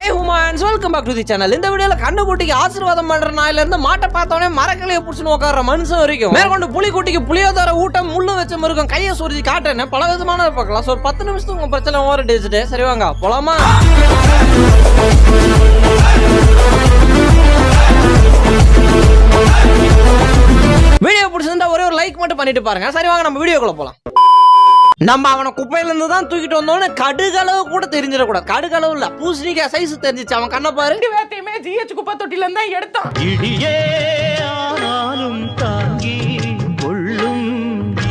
Welcome back to the channel. இந்த வீடியோல கண்ணுக்குட்டிக்கு ஆசீர்வாதம் பண்ற நாயில இருந்து மாட்டை பார்த்தோன்னே மரக்கலையை புடிச்சுன்னு உட்கார்ற மனுஷன் வரைக்கும் மேற்கொண்டு புலிக்குட்டிக்கு புளியோதர ஊட்டம் முள்ளு வச்ச மிருகம் கையை சுருதி காட்டுன்னு பல விதமான பார்க்கலாம். ஒரு 10 நிமிஷத்துக்கு உங்க பிரச்சனை ஓவர் டேஸ்ட்டு. சரி வாங்க போலாமா? வீடியோ பிடிச்சிருந்தா ஒரே ஒரு லைக் மட்டும் பண்ணிட்டு பாருங்க. சரி வாங்க நம்ம வீடியோக்குள்ள போலாம். நம்ம அவனை குப்பையில இருந்து தான் தூக்கிட்டு வந்தோன்னு கடுகளவு கூட தெரிஞ்சிடக்கூடாது. கடுகளவு இல்ல, பூசணிக்காய் சைஸ் தெரிஞ்சிச்சு. அவன் கண்ண பாரு. வேத்தையுமே ஜிஹெச் குப்பை தொட்டில இருந்தா எடுத்தான். இடியே ஆனாலும் தாங்கி கொள்ளும்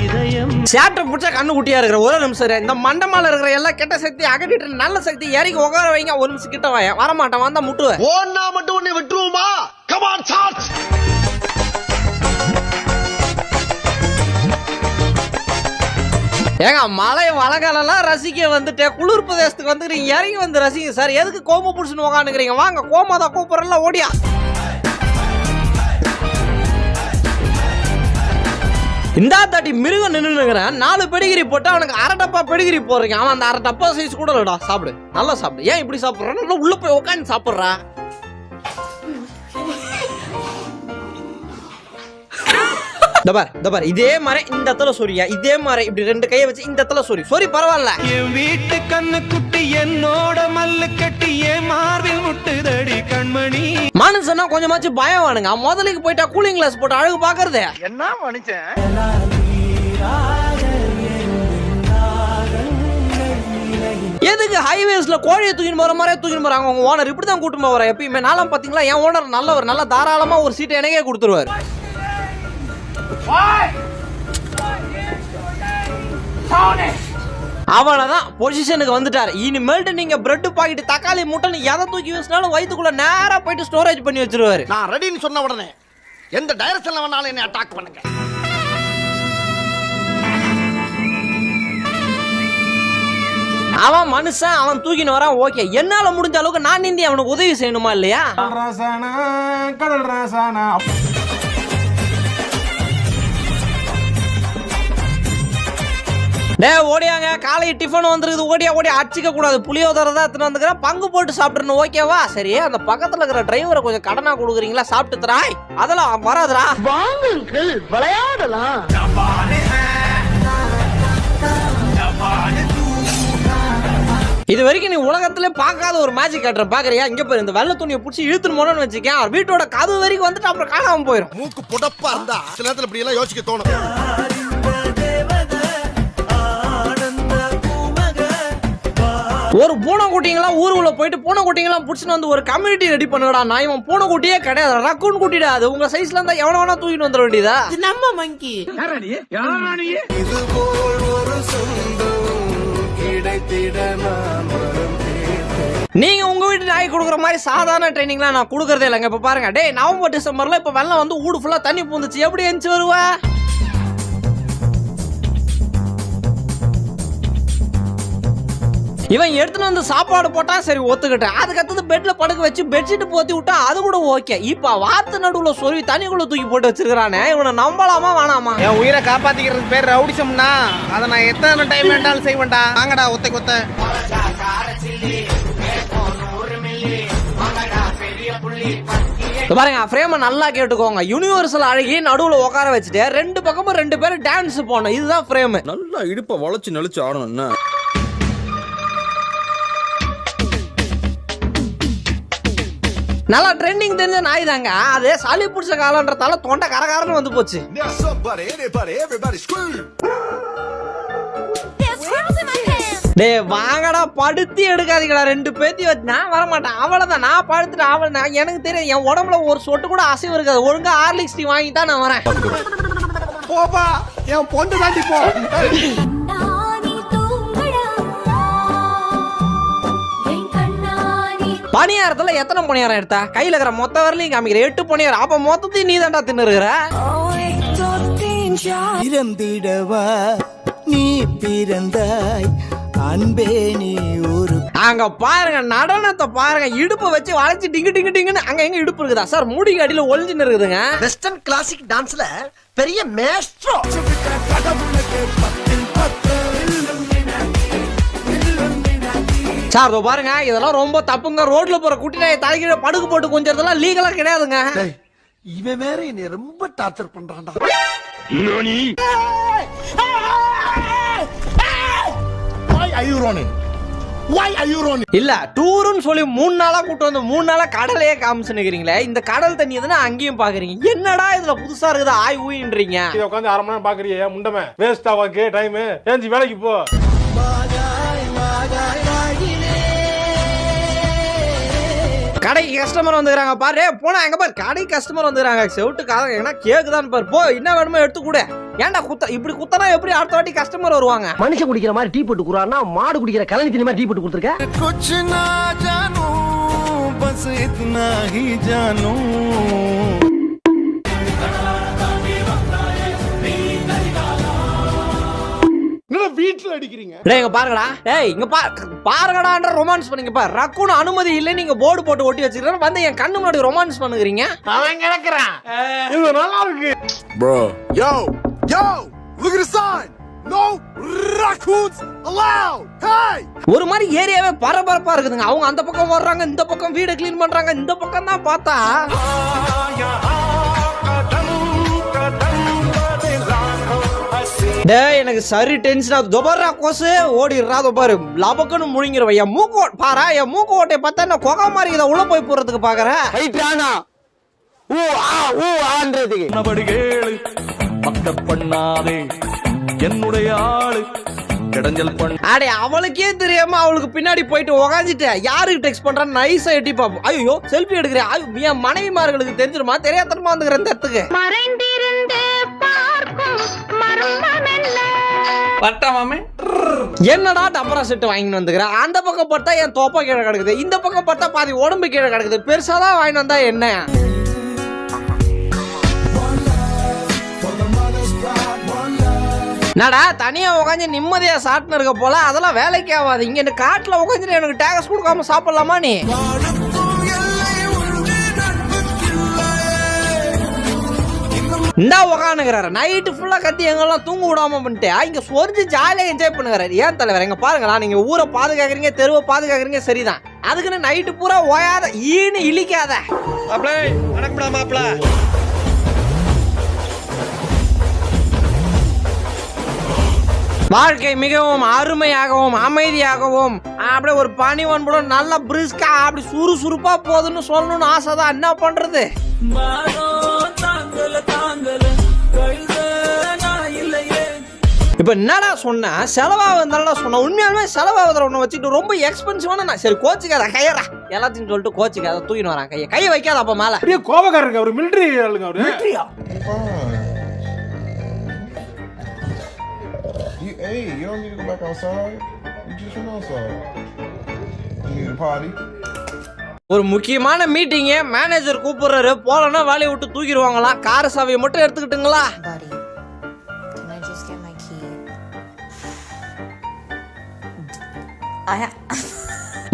இதயம். சேட்டை பிடிச்சா கண்ணு குட்டியா இருக்கிற ஒரு நிமிஷம் இந்த மண்டமால இருக்கிற எல்லா கெட்ட சக்தி அகட்டிட்டு நல்ல சக்தி இறக்கி உட்கார வைங்க. ஒரு நிமிஷம் கிட்ட வரமாட்டான், வந்தா முட்டுவேன். ஓன்னா மட்டும் உன்னை விட்டுருவோமா? Come on charge. ஏங்க மலை வளகாலெல்லாம் ரசிக்க வந்துட்டு குளிர் பிரதேசத்துக்கு வந்துக்கிறீங்க, இறங்கி வந்து ரசிங்க சார். எதுக்கு கோம புடிச்சுன்னு உட்காந்துக்கிறீங்க? வாங்க கோமா தான் கூப்பிடலாம், ஓடியா. இந்த தாட்டி மிருகம் நின்னுங்கிறேன். 4 பெடிகிரி போட்டு அவனுக்கு அரை டப்பா பெடிகிரி போடுறீங்க. அவன் அந்த அரை டப்பா சைஸ் கூட இல்லடா. சாப்பிடு, நல்லா சாப்பிடு. ஏன் இப்படி சாப்பிடுறான்? உள்ள போய் உட்காந்து சாப்பிடுறா. இதே மாதிரி இந்த இடத்துல சொரியா, இதே மாதிரி இப்படி 2 கையை வச்சு இந்த இடத்துல சொரி பரவாயில்ல. என் வீட்டு கண்ணு குட்டி என்னோட மல்லு கட்டி என் மார்பில் முட்டுதடி கண்மணி. மனுஷனா கொஞ்சமாச்சும் பயம் வேணுங்க. முதலுக்கு போயிட்டா கூலிங் கிளாஸ் போட்டு அழகு பாக்குறது என்ன மனுஷன். எதுக்கு ஹைவேஸ்ல கோழியை தூக்கின்னு போற மாதிரி தூக்கின்னு போறாங்க உங்க ஓனர்? இப்படிதான் கூட்டு போற எப்பயுமே. நானும் பாத்தீங்களா, என் ஓனர் நல்லவர், நல்ல தாராளமா ஒரு சீட்டை எனக்கே கொடுத்துருவாரு. அவனதான் பொசிஷனுக்கு வந்துட்டாரு. இனிமேல்ட்டு நீங்க பிரெட் பாக்கெட் தக்காளி முட்டை எதை தூக்கி வீசினாலும் வயிற்றுக்குள்ள நேரா போயிட்டு ஸ்டோரேஜ் பண்ணி வச்சிருவாரு. நான் ரெடின்னு சொன்ன உடனே எந்த டைரக்ஷன்ல வேணாலும் என்ன அட்டாக் பண்ணுங்க. அவன் மனுஷன், அவன் தூக்கின்னு வரான். ஓகே, என்னால முடிஞ்ச அளவுக்கு நான் நீந்தி அவனுக்கு உதவி செய்யணுமா இல்லையா? கடல் ராசானா. ஓடியாங்க, காலை டிஃபன் வந்துருக்குது. ஓடியா அடிச்சிக்க கூடாது. புளியோதரை தான் எடுத்துட்டு வந்துக்கிறேன். பங்கு போட்டு சாப்பிட்டுருணும். ஓகேவா? சரி, அந்த பக்கத்துல இருக்கிற டிரைவரை கொஞ்சம் கடனா கொடுக்குறீங்களா? சாப்பிட்டு தராய். அதெல்லாம் வராதுடா. வாங்குங்கள் விளையாடலாம். இது வரைக்கும் நீ உலகத்திலே பார்க்காத ஒரு மேஜிக் காட்டுற பாக்குறியா? இங்க போய் இந்த வெள்ளை துணியை பிடிச்சி இழுத்துன்னு போனோம்னு வச்சுக்கேன், வீட்டோட கதவு வரைக்கும் வந்துட்டு அப்புறம் காணாம போயிடும். மூக்கு புடப்பா இருந்தா சில நேரத்துல இப்படி எல்லாம் யோசிக்க தோணும். ஒரு பூனைக்குட்டிங்களாம் ஊருக்குள்ள போயிட்டு பூனைக்குட்டிங்களாம் புடிச்சுன்னு வந்து ஒரு கம்யூனிட்டி ரெடி பண்ணுடா. நான் இவன் பூனைக்குட்டியே கிடையாது, ரக்கூன் குட்டிடா. அது உங்க சைஸ்ல இருந்தா எவன வேணா தூக்கிட்டு வந்துட வேண்டியதா. நம்ம மங்கி இது போல் ஒரு சொந்தம் கிடைத்திட நான் வரும். நீங்க உங்க வீட்டு நாய் கொடுக்குற மாதிரி சாதாரண ட்ரைனிங்லாம் நான் கொடுக்கறதே இல்லைங்க. இப்ப பாருங்க, டேய் நவம்பர் டிசம்பர்ல இப்ப வெள்ளம் வந்து ஊடு ஃபுல்லா தண்ணி பூந்துச்சு. எப்படி எஞ்சி வருவா? இவன் எடுத்துட்டு வந்து சாப்பாடு போட்டா சரி ஒத்துக்கிட்டேன். அதுக்கடுத்து பெட்ல படுக்க வச்சு பெட்ஷீட் போத்தி விட்டா அது கூட ஓகே. இப்ப வாத்து நடுவுல சொருவி தண்ணிக்குள்ள தூக்கி போட்டு வச்சிருக்கானே, இவனை நம்பலாமா வேணாமா? என் உயிரை காப்பாத்திக்கிறதுக்கு பேர் ரவுடிசம்னா அதை நான் எத்தனை டைம் வேண்டாலும் செய்வேன்டா. வாங்கடா ஒத்த கொத்த. பாருங்க, ஃப்ரேம நல்லா கேட்டுக்கோங்க. யூனிவர்சல் அழகி நடுவுல உட்கார வச்சுட்டு 2 பக்கமும் 2 பேரும் டான்ஸ் போனோம். இதுதான் ஃப்ரேம். நல்லா இடுப்ப வளைச்சு நெளிச்சு ஆடணும். என்ன நல்லா ட்ரெண்டிங் தெரிஞ்ச நாய் தாங்க. அது சளி பிடிச்ச காலன்றதால தொண்டை கரகரன்னு வந்து போச்சு. டே வாங்கடா, படுத்தி எடுக்காதீங்களா 2 பேத்தி வச்சு. நான் வரமாட்டேன், அவ்வளவுதான். நான் படுத்துட்டு அவள் எனக்கு தெரியும். என் உடம்புல ஒரு சொட்டு கூட அசைவு இருக்காது. ஒழுங்கா ஹார்லிக்ஸ் டீ வாங்கி தான் நான் வரேன். போப்பா, என் பொண்ணு தாண்டி போ. பணியாரத்துல எத்தனை பணியாரம் எடுத்தா? கையில இருக்கிற மொத்த வரலையும் காமிக்கிற 8 பணியாரம். அப்ப மொத்தத்தையும் நீ தாண்டா தின்னுருக்கிற. பிறந்திடவா நீ பிறந்தாய் அன்பே நீ ஒரு. அங்க பாருங்க, நடனத்தை பாருங்க. இடுப்பை வச்சு வளைச்சு டிங்கு டிங்கு டிங்குன்னு. அங்க எங்க இடுப்பு இருக்குதா சார்? மூடிக்கு அடியில ஒளிஞ்சுன்னு இருக்குதுங்க. வெஸ்டர்ன் கிளாசிக் டான்ஸ்ல பெரிய மேஸ்ட்ரோ. சார் இதோ பாருங்க இதெல்லாம் ரொம்ப தப்புங்க. ரோட்ல போற குட்டி நாயை தலைகீழ படுக்கு போட்டு கொஞ்சம் லீகலா கிடையாதுங்க. இவன் வேற என்னை ரொம்ப டார்ச்சர் பண்றான்டா. இல்ல டூருன்னு சொல்லி 3 நாளா கூட்டு வந்து 3 நாளா கடலையே காமிச்சுக்கிறீங்களே. இந்த கடல் தண்ணி எதுனா அங்கேயும் பாக்குறீங்க. என்னடா இதுல புதுசா இருக்குது ஆய் ஊயின்றீங்க. இத உட்கார்ந்து 1/2 மணி நேரம் பாக்குறியே முண்டமே வேஸ்ட் ஆவாக்கு டைம். ஏஞ்சி வேலைக்கு போ. கடைக்கு கஸ்டமர் வந்துக்கிறாங்க பாரு. போனா எங்க பாரு கடைக்கு கஸ்டமர் வந்துக்கிறாங்க. செவிட்டு காதங்க என்ன கேக்குதான் பாரு. போ என்ன வேணுமோ எடுத்து கூட. ஏன்டா குத்த இப்படி குத்தனா எப்படி அடுத்த வாட்டி கஸ்டமர் வருவாங்க? மனுஷன் குடிக்கிற மாதிரி டீ போட்டு குறான்னா மாடு குடிக்கிற கலனி தண்ணி மாதிரி டீ போட்டு கொடுத்துருக்க. कुछ ना जानू बस इतना ही जानू. வீட்டுல அடிக்கிறீங்க. டேய் இங்க பாருங்கடா. டேய் இங்க பாருங்கடான்ற ரொமான்ஸ் பண்ணீங்க பாரு. ரக்குன்னு அனுமதி இல்ல நீங்க போர்டு போட்டு ஒட்டி வச்சிருக்கீங்க. வந்து என் கண்ணு முன்னாடி ரொமான்ஸ் பண்ணுகிறீங்க. அவன் கிடக்குறான். இது நல்லா இருக்கு. Bro, yo, look at the sign. No raccoons allowed. Hey. ஒரு மாதிரி ஏரியாவே பரபரப்பா இருக்குதுங்க. அவங்க அந்த பக்கம் வர்றாங்க, இந்த பக்கம் வீடு க்ளீன் பண்றாங்க. இந்த பக்கம் தான் பார்த்தா டேய் எனக்கு சரி டென்ஷன் ஆகுது. தொபரா கோசு ஓடிடுறா. தொபாரு லபக்குன்னு முழுங்கிருவ. என் மூக்கு பாரா. என் மூக்கு ஓட்டை பார்த்தா என்ன கொகை மாதிரி இதை உள்ள போய் போறதுக்கு பாக்குறேன். கேளு பக்க பண்ணாதே என்னுடைய ஆளு கடஞ்சல் பண்ண. அடே அவளுக்கே தெரியாம அவளுக்கு பின்னாடி போயிட்டு உக்காந்துட்டு யாருக்கு டெக்ஸ்ட் பண்றான்னு நைஸா எட்டி பாப்போம். ஐயோ செல்ஃபி எடுக்கிறேன். என் மனைவிமார்களுக்கு தெரிஞ்சிருமா தெரியாதனமா வந்துக்கிற இந்த இடத்துக்கு என்னடா டபரா செட்டு வாங்கிட்டு வந்துக்கிறேன். அந்த பக்கம் பார்த்தா என் தோப்பா கீழே கிடக்குது. இந்த பக்கம் பார்த்தா பாதி உடம்பு கீழே கிடக்குது. பெருசாதான் வாங்கிட்டு வந்தா என்ன? நடா தனியா உட்காந்து நிம்மதியா சாப்பிட்டு இருக்க போல. அதெல்லாம் வேலைக்கு ஆகாது. இங்க இந்த காட்டுல உட்காந்து எனக்கு டேக்ஸ் கொடுக்காம சாப்பிடலாமா நீ? இந்தா உக்காந்துக்கிறாரு. நைட்டு ஃபுல்லா கத்தி எங்கெல்லாம் தூங்க விடாம பண்ணிட்டு இங்க சொரிஞ்சு ஜாலியா என்ஜாய் பண்ணுறாரு. ஏன் தலைவர் எங்க பாருங்களா, நீங்க ஊரை பாதுகாக்கிறீங்க, தெருவை பாதுகாக்கிறீங்க, சரிதான். அதுக்குன்னு நைட்டு பூரா ஓயாத ஈன்னு இழிக்காத. வாழ்க்கை மிகவும் அருமையாகவும் அமைதியாகவும் அப்படியே ஒரு பனிவன்புடன் நல்ல பிரிஸ்கா அப்படி சுறுசுறுப்பா போகுதுன்னு சொல்லணும்னு ஆசைதான். என்ன பண்றது? இப்ப என்னடா சொன்ன செலவாகுதுன்னு சொன்ன. உண்மையாலுமே செலவாகுதுல ஒண்ணு வச்சுட்டு ரொம்ப எக்ஸ்பென்சிவான. சரி கோச்சிக்காத கையறா எல்லாத்தையும் சொல்லிட்டு கோச்சிக்காத தூக்கின்னு வரான். கையை வைக்காத அப்ப மேல. அப்படியே கோபக்காரருக்கு அவரு மிலிட்டரி ஆளுங்க. அவரு மிலிட்டரியா? Hey, you don't need to go back outside. You just went outside. You need a party. ஒரு முக்கியமான மீட்டிங் மேனேஜர் கூப்பிடுறாரு. போலன்னா வேலையை விட்டு தூக்கிடுவாங்களாம். கார் சாவியை மட்டும் எடுத்துக்கிட்டுங்களா? Can I just get my key?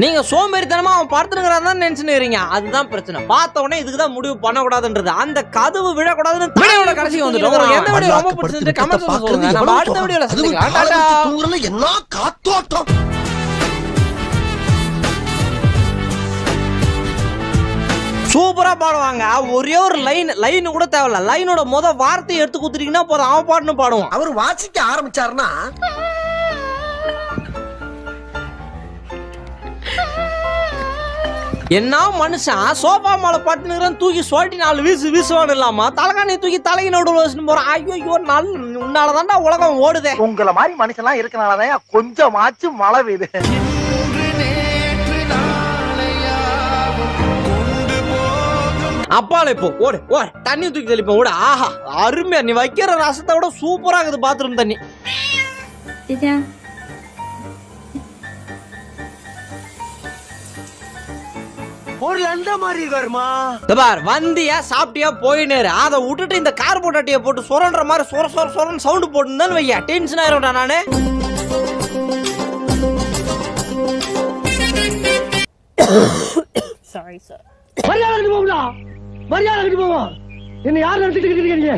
நீங்க சோம்பேறித்தனமா அவன் படுத்துனுங்கிறான் நினைச்சுக்கிறீங்க. அதுதான் பிரச்சனை. பார்த்த உடனே இதுக்குதான் முடிவு பண்ணக்கூடாதுன்றது. அந்த கதவு விழக்கூடாதுன்னு வீடியோட கடைசி வந்துட்டோம். உங்களுக்கு எந்த வீடியோ ரொம்ப பிடிச்சிருக்கு கமெண்ட்ஸ்ல சொல்லுங்க. நம்ம அடுத்த வீடியோல சந்திக்கலாம். டாடா. தூங்குறல என்ன காத்தோட்டம். சூப்பரா பாடுவாங்க. ஒரே ஒரு லைன் கூட தேவையில்ல. லைனோட வார்த்தையை எடுத்து குடுத்துட்டீங்கன்னா போதும், அவன் பாட்டுன்னு பாடுவான். அவர் வாசிக்க ஆரம்பிச்சாருன்னா என்ன மனுஷன் சோஃபா மேல பட்டுனுங்கிறான். தூக்கி சொல்லிட்டு 4 வீசுவான்னு இல்லாம தலைகாணி தூக்கி தலைக்கு நடுவுல வச்சுட்டு போறான். ஐயோ உன்னாலதான்டா உலகம் ஓடுதே. உங்களை மாதிரி மனுஷன்லாம் இருக்கனாலதான் கொஞ்சமாச்சும் மழை பெய்யுது. அப்பால இப்போ ஓடு தண்ணி தூக்கி தெளிப்பேன். ஓடு. ஆஹா அருமையா. நீ வைக்கிற ரசத்தை விட சூப்பரா இருக்குது பாத்ரூம் தண்ணி. ஒரு லண்ட மாதிரி இருக்காருமா. வந்தியா சாப்பிட்டியா போயினேரு. அதை விட்டுட்டு இந்த கார் போட்டாட்டிய போட்டு சொரன்ற மாதிரி சொரன்னு சவுண்ட் போட்டுன்னு வையா. டென்ஷன் ஆயிரும்டா நானு. Sorry, sir. மரியாதை கட்டி போகுதா? மரியாதை கட்டி போவா? என்ன யார் நடத்திட்டு இருக்கீங்க?